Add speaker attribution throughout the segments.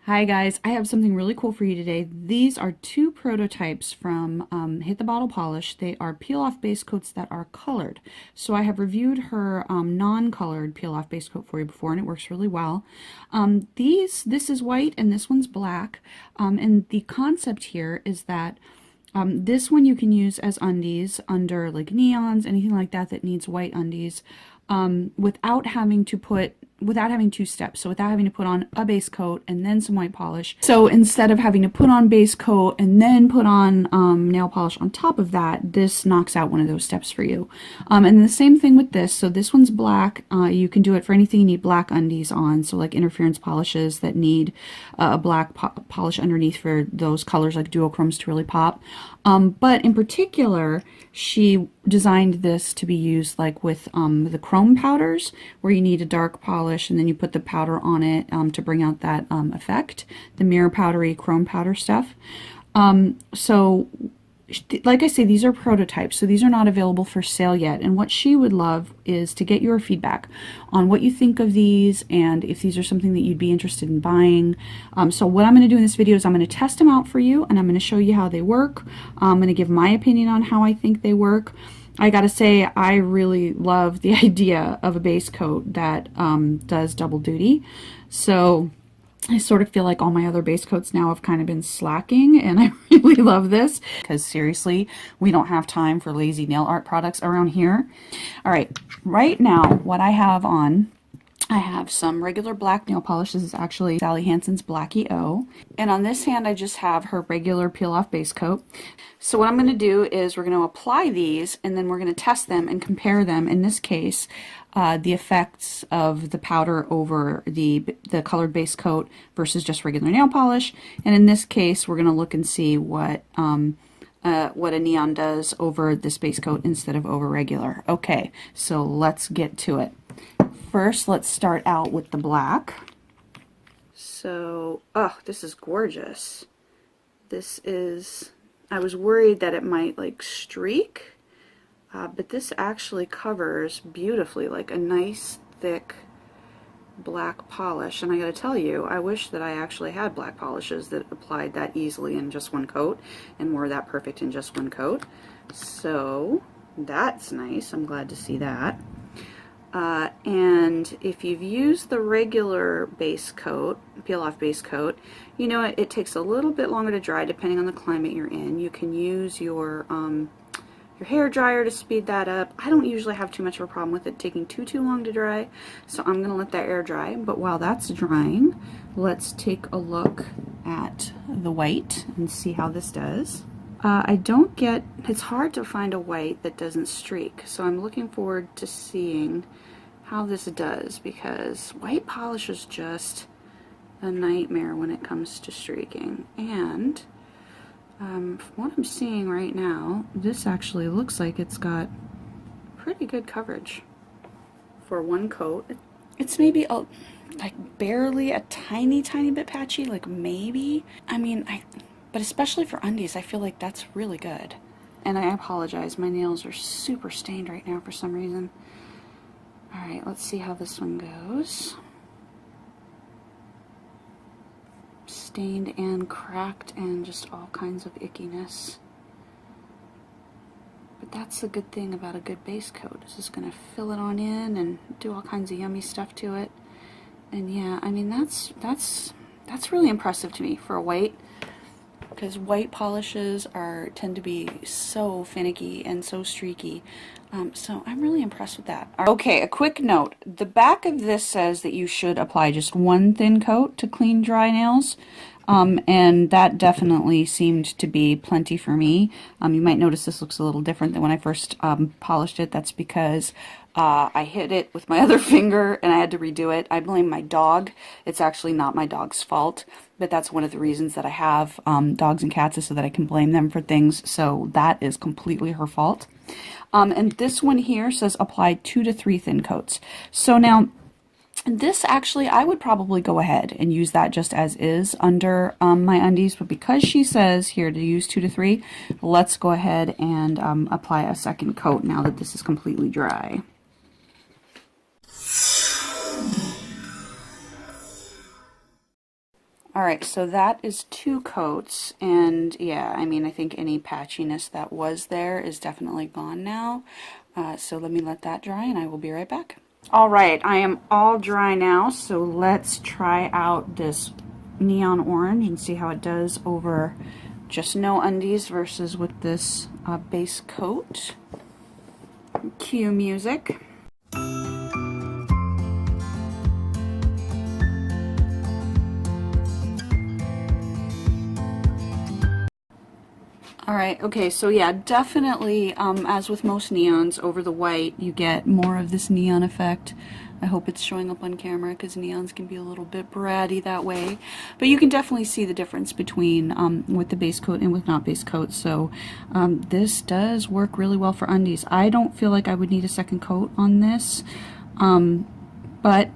Speaker 1: Hi guys, I have something really cool for you today. These are two prototypes from Hit the Bottle Polish. They are peel-off base coats that are colored. So I have reviewed her non-colored peel-off base coat for you before, and it works really well. This is white and this one's black. And the concept here is that this one you can use as undies under like neons, anything like that that needs white undies, without having two steps. So without having to put on a base coat and then some white polish. So instead of having to put on base coat and then put on nail polish on top of that, this knocks out one of those steps for you. And the same thing with this. So this one's black. You can do it for anything you need black undies on. So like interference polishes that need a black polish underneath for those colors like duochromes to really pop. But in particular, she designed this to be used like with the chrome powders, where you need a dark polish and then you put the powder on it to bring out that effect, the mirror powdery chrome powder stuff. So like I say, these are prototypes, so these are not available for sale yet. And what she would love is to get your feedback on what you think of these and if these are something that you'd be interested in buying. So what I'm going to do in this video is I'm going to test them out for you, and I'm going to show you how they work. I'm going to give my opinion on how I think they work. I gotta say, I really love the idea of a base coat that does double duty. So I sort of feel like all my other base coats now have kind of been slacking, and I really love this because seriously, we don't have time for lazy nail art products around here. All right, right now what I have on, I have some regular black nail polish. This is actually Sally Hansen's Blackie O. And on this hand, I just have her regular peel-off base coat. So what I'm going to do is we're going to apply these, and then we're going to test them and compare them. In this case, the effects of the powder over the colored base coat versus just regular nail polish. And in this case, we're going to look and see what a neon does over this base coat instead of over regular. Okay, so let's get to it. First, let's start out with the black. So, oh, this is gorgeous. This is, I was worried that it might like streak, but this actually covers beautifully, like a nice thick black polish. And I gotta tell you, I wish that I actually had black polishes that applied that easily in just one coat and were that perfect in just one coat. So that's nice. I'm glad to see that. And if you've used the regular base coat, peel-off base coat, you know it takes a little bit longer to dry depending on the climate you're in. You can use your hair dryer to speed that up. I don't usually have too much of a problem with it taking too long to dry, so I'm going to let that air dry. But while that's drying, let's take a look at the white and see how this does. It's hard to find a white that doesn't streak, so I'm looking forward to seeing how this does, because white polish is just a nightmare when it comes to streaking. And from what I'm seeing right now, this actually looks like it's got pretty good coverage for one coat. It's maybe like barely a tiny bit patchy, like maybe. But especially for undies, I feel like that's really good. And I apologize, my nails are super stained right now for some reason. Alright, let's see how this one goes. Stained and cracked and just all kinds of ickiness. But that's the good thing about a good base coat. It's just going to fill it on in and do all kinds of yummy stuff to it. And yeah, I mean, that's really impressive to me for a white. Because white polishes tend to be so finicky and so streaky. So I'm really impressed with that. Okay, a quick note. The back of this says that you should apply just one thin coat to clean dry nails. And that definitely seemed to be plenty for me. You might notice this looks a little different than when I first polished it. That's because I hit it with my other finger and I had to redo it. I blame my dog. It's actually not my dog's fault, but that's one of the reasons that I have dogs and cats, is so that I can blame them for things. So that is completely her fault. And this one here says apply 2 to 3 thin coats. So now this actually, I would probably go ahead and use that just as is under my undies, but because she says here to use 2 to 3, let's go ahead and apply a second coat now that this is completely dry. Alright, so that is 2 coats, and yeah, I mean, I think any patchiness that was there is definitely gone now. So let me let that dry and I will be right back. Alright, I am all dry now, so let's try out this neon orange and see how it does over just no undies versus with this base coat. Cue music. Alright, okay, so yeah, definitely, as with most neons, over the white, you get more of this neon effect. I hope it's showing up on camera, because neons can be a little bit bratty that way. But you can definitely see the difference between with the base coat and with not base coat. So this does work really well for undies. I don't feel like I would need a second coat on this, but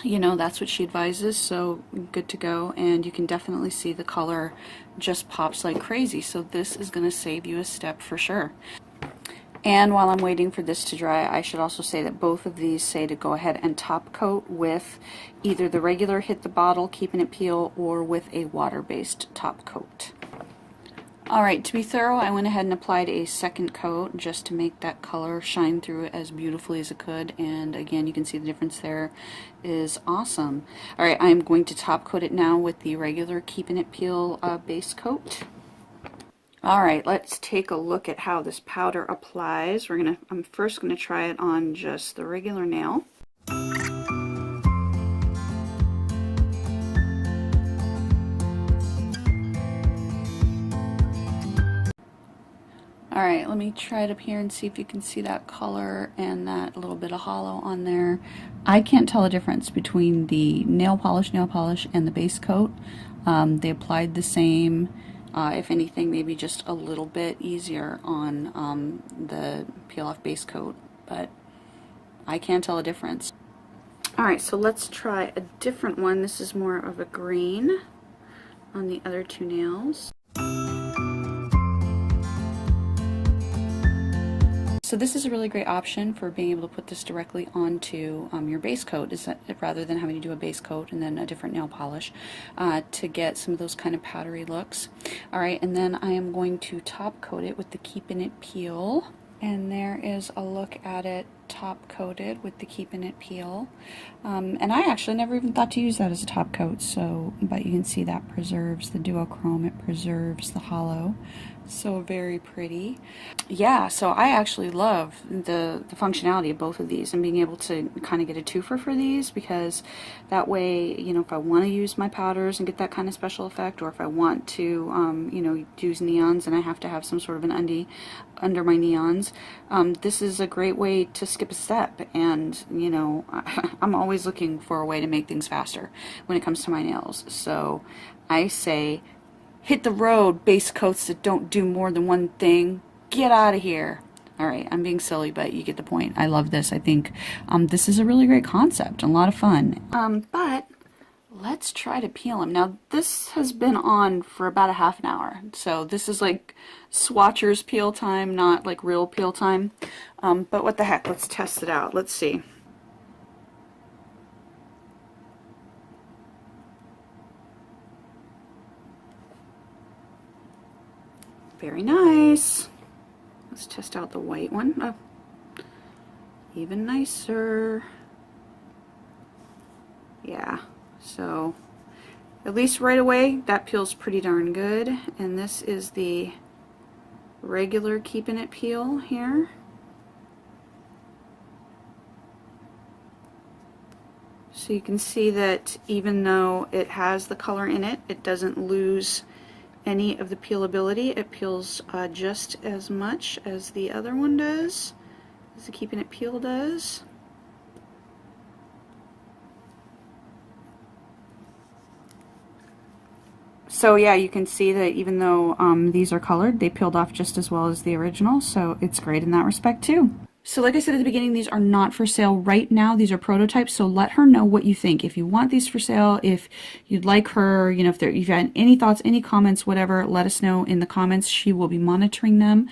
Speaker 1: you know, that's what she advises, so good to go. And you can definitely see the color just pops like crazy, so this is going to save you a step for sure. And while I'm waiting for this to dry, I should also say that both of these say to go ahead and top coat with either the regular Hit the Bottle Keeping It Peel or with a water-based top coat. Alright, to be thorough, I went ahead and applied a second coat just to make that color shine through it as beautifully as it could, and again, you can see the difference there is awesome. Alright, I'm going to top coat it now with the regular Keeping It Peel base coat. Alright, let's take a look at how this powder applies. I'm first going to try it on just the regular nail. Alright, let me try it up here and see if you can see that color and that little bit of hollow on there. I can't tell a difference between the nail polish and the base coat. They applied the same, if anything, maybe just a little bit easier on the peel off base coat, but I can't tell a difference. Alright, so let's try a different one. This is more of a green on the other 2 nails. So this is a really great option for being able to put this directly onto your base coat, rather than having to do a base coat and then a different nail polish to get some of those kind of powdery looks. Alright, and then I am going to top coat it with the Keeping It Peel. And there is a look at it top coated with the Keeping It Peel. And I actually never even thought to use that as a top coat, so, but you can see that preserves the duochrome, it preserves the hollow. So very pretty. Yeah, so I actually love the functionality of both of these and being able to kind of get a twofer for these, because that way, you know, if I want to use my powders and get that kind of special effect, or if I want to, you know, use neons and I have to have some sort of an undie under my neons, this is a great way to skip a step. And, you know, I'm always looking for a way to make things faster when it comes to my nails. So I say, hit the road, base coats that don't do more than one thing. Get out of here. Alright, I'm being silly, but you get the point. I love this. I think this is a really great concept, a lot of fun. But let's try to peel them. Now, this has been on for about a half an hour, so this is like swatcher's peel time, not like real peel time. But what the heck, let's test it out. Let's see. Very nice. Let's test out the white one. Oh, even nicer. Yeah, so at least right away that peels pretty darn good. And this is the regular Keeping It Peel here. So you can see that even though it has the color in it, it doesn't lose any of the peelability. It peels just as much as the other one does, as the Keeping It Peel does. So yeah, you can see that even though these are colored, they peeled off just as well as the original, so it's great in that respect too. So like I said at the beginning, these are not for sale right now. These are prototypes, so let her know what you think. If you want these for sale, if you'd like her, you know, if you've had any thoughts, any comments, whatever, let us know in the comments. She will be monitoring them.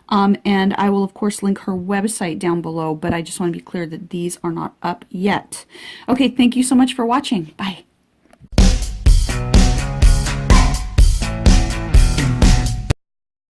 Speaker 1: And I will, of course, link her website down below, but I just want to be clear that these are not up yet. Okay, thank you so much for watching. Bye.